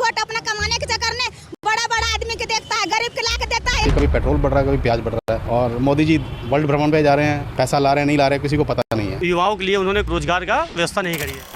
Vote अपना कमाने के चक्कर में बड़ा बड़ा आदमी के देखता है, गरीब के ला के देता है। कभी पेट्रोल बढ़ रहा है, कभी प्याज बढ़ रहा है, और मोदी जी वर्ल्ड भ्रमण पे जा रहे हैं, पैसा ला रहे हैं नहीं ला रहे किसी को पता नहीं है। युवाओं के लिए उन्होंने रोजगार का व्यवस्था नहीं करी है।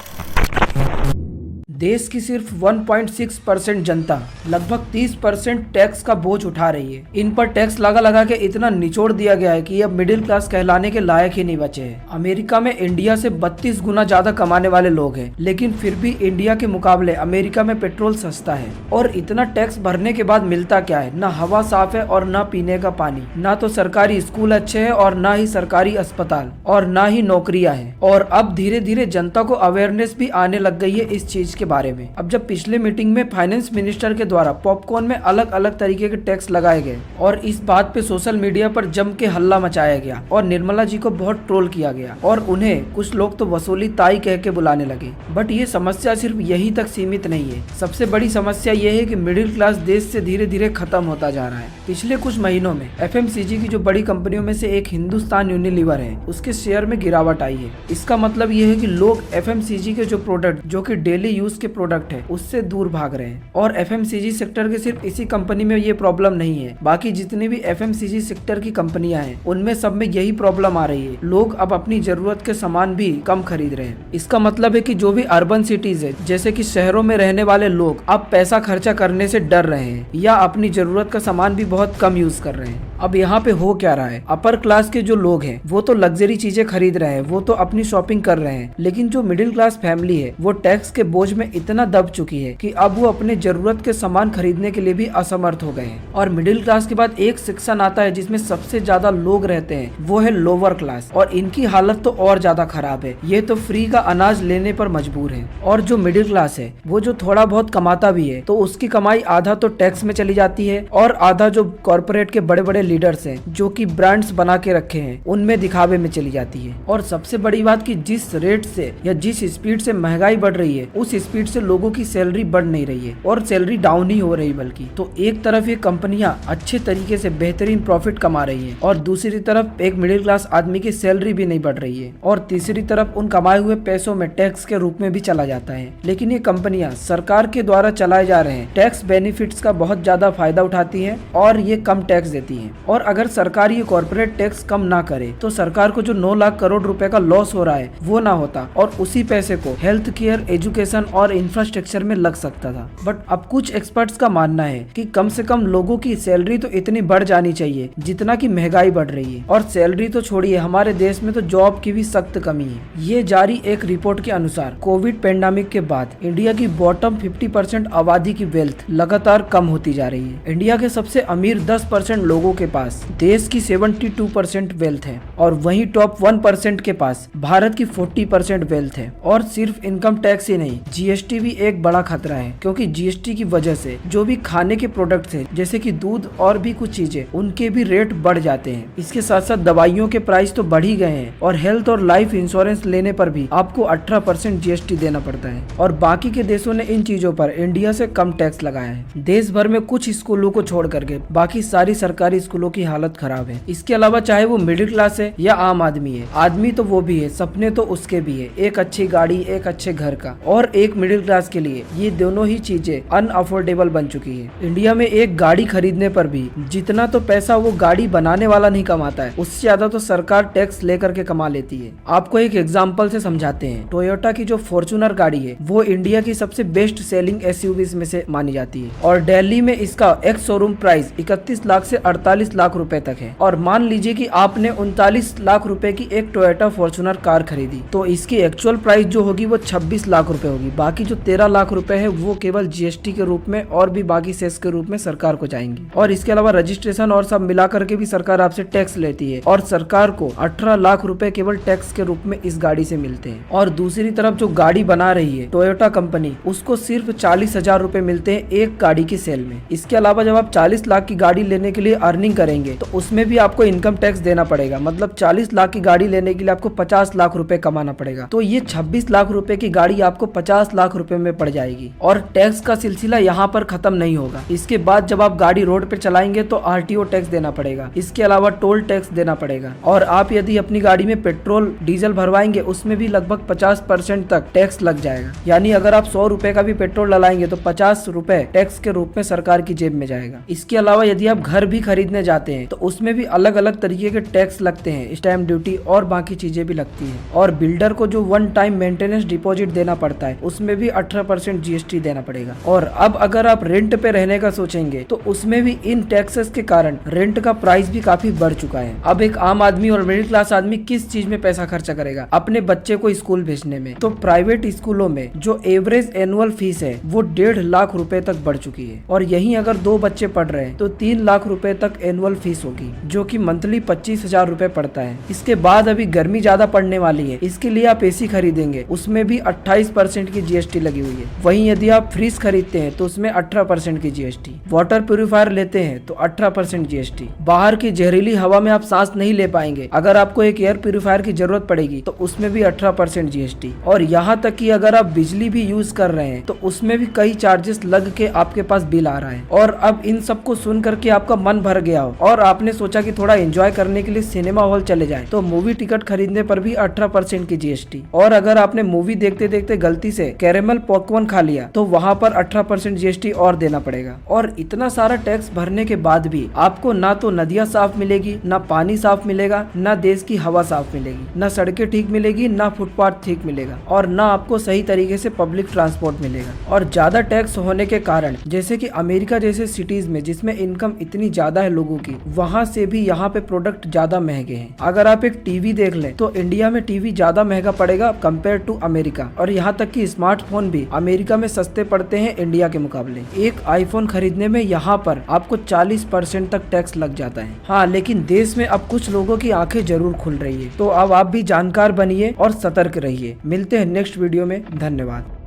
देश की सिर्फ 1.6% जनता लगभग 30% टैक्स का बोझ उठा रही है। इन पर टैक्स लगा लगा के इतना निचोड़ दिया गया है कि अब मिडिल क्लास कहलाने के लायक ही नहीं बचे हैं। अमेरिका में इंडिया से 32 गुना ज्यादा कमाने वाले लोग हैं, लेकिन फिर भी इंडिया के मुकाबले अमेरिका में पेट्रोल सस्ता है। और इतना टैक्स भरने के बाद मिलता क्या है? न हवा साफ है और न पीने का पानी, न तो सरकारी स्कूल अच्छे है और न ही सरकारी अस्पताल, और न ही नौकरियां हैं। और अब धीरे धीरे जनता को अवेयरनेस भी आने लग गई है इस चीज के बारे में। अब जब पिछले मीटिंग में फाइनेंस मिनिस्टर के द्वारा पॉपकॉर्न में अलग अलग तरीके के टैक्स लगाए गए और इस बात पे सोशल मीडिया पर जम के हल्ला मचाया गया और निर्मला जी को बहुत ट्रोल किया गया और उन्हें कुछ लोग तो वसूली ताई कह के बुलाने लगे। बट ये समस्या सिर्फ यहीं तक सीमित नहीं है। सबसे बड़ी समस्या ये है कि मिडिल क्लास देश से धीरे धीरे खत्म होता जा रहा है। पिछले कुछ महीनों में FMCG की जो बड़ी कंपनियों में से एक हिंदुस्तान यूनिलीवर है, उसके शेयर में गिरावट आई है। इसका मतलब ये है कि लोग FMCG के जो प्रोडक्ट जो कि डेली यूज के प्रोडक्ट है उससे दूर भाग रहे हैं। और FMCG सेक्टर के सिर्फ इसी कंपनी में ये प्रॉब्लम नहीं है, बाकी जितनी भी FMCG सेक्टर की कंपनियां हैं उनमें सब में यही प्रॉब्लम आ रही है। लोग अब अपनी जरूरत के सामान भी कम खरीद रहे हैं। इसका मतलब है कि जो भी अर्बन सिटीज है, जैसे कि शहरों में रहने वाले लोग अब पैसा खर्चा करने से डर रहे हैं या अपनी जरूरत का सामान भी बहुत कम यूज कर रहे हैं। अब यहाँ पे हो क्या रहा है? अपर क्लास के जो लोग हैं वो तो लग्जरी चीजें खरीद रहे हैं, वो तो अपनी शॉपिंग कर रहे हैं, लेकिन जो मिडिल क्लास फैमिली है वो टैक्स के बोझ में इतना दब चुकी है कि अब वो अपने जरूरत के सामान खरीदने के लिए भी असमर्थ हो गए हैं। और मिडिल क्लास के बाद एक सेक्शन आता है जिसमें सबसे ज्यादा लोग रहते हैं, वो है लोअर क्लास, और इनकी हालत तो और ज्यादा खराब है। ये तो फ्री का अनाज लेने पर मजबूर है। और जो मिडिल क्लास है वो जो थोड़ा बहुत कमाता भी है तो उसकी कमाई आधा तो टैक्स में चली जाती है और आधा जो कॉर्पोरेट के बड़े बड़े लीडर्स हैं जो कि ब्रांड्स बना के रखे हैं उनमें दिखावे में चली जाती है। और सबसे बड़ी बात कि जिस रेट से या जिस स्पीड से महंगाई बढ़ रही है उस स्पीड से लोगों की सैलरी बढ़ नहीं रही है और सैलरी डाउन ही हो रही, बल्कि तो एक तरफ ये कंपनियां अच्छे तरीके से बेहतरीन प्रॉफिट कमा रही है और दूसरी तरफ एक मिडिल क्लास आदमी की सैलरी भी नहीं बढ़ रही है और तीसरी तरफ उन कमाए हुए पैसों में टैक्स के रूप में भी चला जाता है। लेकिन ये कंपनियां सरकार के द्वारा चलाए जा रहे हैं टैक्स बेनिफिट्स का बहुत ज्यादा फायदा उठाती है और ये कम टैक्स देती है। और अगर सरकार ये कॉर्पोरेट टैक्स कम ना करे तो सरकार को जो 9 लाख करोड़ रुपए का लॉस हो रहा है वो ना होता और उसी पैसे को हेल्थ केयर, एजुकेशन और इंफ्रास्ट्रक्चर में लग सकता था। बट अब कुछ एक्सपर्ट्स का मानना है कि कम से कम लोगों की सैलरी तो इतनी बढ़ जानी चाहिए जितना की महंगाई बढ़ रही है। और सैलरी तो छोड़िए, हमारे देश में तो जॉब की भी सख्त कमी है। ये जारी एक रिपोर्ट के अनुसार कोविड पेंडेमिक के बाद इंडिया की बॉटम 50% आबादी की वेल्थ लगातार कम होती जा रही है। इंडिया के सबसे अमीर 10% लोगों के पास देश की 72% वेल्थ है और वहीं टॉप 1% के पास भारत की 40% वेल्थ है। और सिर्फ इनकम टैक्स ही नहीं, GST भी एक बड़ा खतरा है, क्योंकि GST की वजह से जो भी खाने के प्रोडक्ट्स हैं जैसे कि दूध और भी कुछ चीजें उनके भी रेट बढ़ जाते हैं। इसके साथ साथ दवाइयों के प्राइस तो बढ़ ही गए हैं और हेल्थ और लाइफ इंश्योरेंस लेने पर भी आपको 18% GST देना पड़ता है। और बाकी के देशों ने इन चीजों पर इंडिया से कम टैक्स लगाया है। देश भर में कुछ स्कूलों को छोड़ करके बाकी सारी सरकारी स्कूलों की हालत खराब है। इसके अलावा चाहे वो मिडिल क्लास है या आम आदमी है, आदमी तो वो भी है, सपने तो उसके भी है, एक अच्छी गाड़ी, एक अच्छे घर का। और एक मिडिल क्लास के लिए ये दोनों ही चीजें अनअफोर्डेबल बन चुकी है। इंडिया में एक गाड़ी खरीदने पर भी जितना तो पैसा वो गाड़ी बनाने वाला नहीं कमाता है, उससे ज्यादा तो सरकार टैक्स लेकर के कमा लेती है। आपको एक एग्जांपल से समझाते हैं। टोयोटा की जो फॉर्च्यूनर गाड़ी है वो इंडिया की सबसे बेस्ट सेलिंग SUVs में से मानी जाती है और दिल्ली में इसका एक्स शोरूम प्राइस 31 लाख से 48 लाख रुपए तक है। और मान लीजिए कि आपने 39 लाख रुपए की एक टोयोटा फॉर्च्यूनर कार खरीदी तो इसकी एक्चुअल प्राइस जो होगी वो 26 लाख रुपए होगी। बाकी जो 13 लाख रुपए है वो केवल GST के रूप में और भी बाकी सेस के रूप में सरकार को जाएंगी। और इसके अलावा रजिस्ट्रेशन और सब मिला करके भी सरकार आपसे टैक्स लेती है और सरकार को 18 लाख रुपए केवल टैक्स के रूप में इस गाड़ी से मिलते हैं। और दूसरी तरफ जो गाड़ी बना रही है टोयोटा कंपनी, उसको सिर्फ 40,000 रुपए मिलते हैं एक गाड़ी की सेल में। इसके अलावा जब आप 40 लाख की गाड़ी लेने के लिए अर्निंग सेविंग करेंगे तो उसमें भी आपको इनकम टैक्स देना पड़ेगा। मतलब 40 लाख की गाड़ी लेने के लिए आपको 50 लाख रुपए कमाना पड़ेगा। तो ये 26 लाख रुपए की गाड़ी आपको 50 लाख रुपए में पड़ जाएगी। और टैक्स का सिलसिला यहाँ पर खत्म नहीं होगा। इसके बाद जब आप गाड़ी रोड पे चलाएंगे तो RTO टैक्स देना पड़ेगा। इसके अलावा टोल टैक्स देना पड़ेगा। और आप यदि अपनी गाड़ी में पेट्रोल डीजल भरवाएंगे उसमें भी लगभग 50% तक टैक्स लग जाएगा। यानी अगर आप 100 रुपए का भी पेट्रोल डलाएंगे तो 50 रुपए टैक्स के रूप में सरकार की जेब में जाएगा। इसके अलावा यदि आप घर भी खरीदने जाते हैं तो उसमें भी अलग अलग तरीके के टैक्स लगते हैं, स्टैम्प ड्यूटी और बाकी चीजें भी लगती है। और बिल्डर को जो वन टाइम मेंटेनेंस डिपॉजिट देना पड़ता है उसमें भी 18% GST देना पड़ेगा। और अब अगर आप रेंट पे रहने का सोचेंगे तो उसमें भी इन टैक्सेस के कारण रेंट का प्राइस भी काफी बढ़ चुका है। अब एक आम आदमी और मिडिल क्लास आदमी किस चीज में पैसा खर्चा करेगा? अपने बच्चे को स्कूल भेजने में। तो प्राइवेट स्कूलों में जो एवरेज एनुअल फीस है वो 1.5 लाख रुपए तक बढ़ चुकी है। और यहीं अगर 2 बच्चे पढ़ रहे हैं तो 3 लाख रुपए तक एनुअल फीस होगी, जो कि मंथली 25,000 रुपए पड़ता है। इसके बाद अभी गर्मी ज्यादा पड़ने वाली है, इसके लिए आप AC खरीदेंगे उसमें भी 28% की GST लगी हुई है। वहीं यदि आप फ्रिज खरीदते हैं तो उसमें 18% की GST, वाटर प्यूरिफायर लेते हैं तो 18% GST। बाहर की जहरीली हवा में आप सांस नहीं ले पाएंगे, अगर आपको एक एयर प्यूरिफायर की जरूरत पड़ेगी तो उसमें भी 18% GST। और यहाँ तक कि अगर आप बिजली भी यूज कर रहे हैं तो उसमें भी कई चार्जेस लग के आपके पास बिल आ रहा है। और अब इन सबको सुन करके आपका मन भर गया हो और आपने सोचा कि थोड़ा एंजॉय करने के लिए सिनेमा हॉल चले जाएं, तो मूवी टिकट खरीदने पर भी 18% की GST। और अगर आपने मूवी देखते देखते गलती से कैरेमल पॉपकॉर्न खा लिया तो वहाँ पर 18% GST और देना पड़ेगा। और इतना सारा टैक्स भरने के बाद भी आपको ना तो नदियाँ साफ मिलेगी, ना पानी साफ मिलेगा, ना देश की हवा साफ मिलेगी, ना सड़कें ठीक मिलेगी, ना फुटपाथ ठीक मिलेगा, और ना आपको सही तरीके से पब्लिक ट्रांसपोर्ट मिलेगा। और ज्यादा टैक्स होने के कारण जैसे कि अमेरिका जैसे सिटीज में जिसमें इनकम इतनी ज्यादा है लोगों की, वहाँ से भी यहाँ पे प्रोडक्ट ज्यादा महंगे हैं। अगर आप एक टीवी देख लें तो इंडिया में टीवी ज्यादा महंगा पड़ेगा कंपेयर टू अमेरिका। और यहाँ तक कि स्मार्टफोन भी अमेरिका में सस्ते पड़ते हैं इंडिया के मुकाबले। एक आईफोन खरीदने में यहाँ पर आपको 40% तक टैक्स लग जाता है। हाँ, लेकिन देश में अब कुछ लोगों की आंखें जरूर खुल रही है। तो अब आप भी जानकार बनिए और सतर्क रहिए। मिलते हैं नेक्स्ट वीडियो में। धन्यवाद।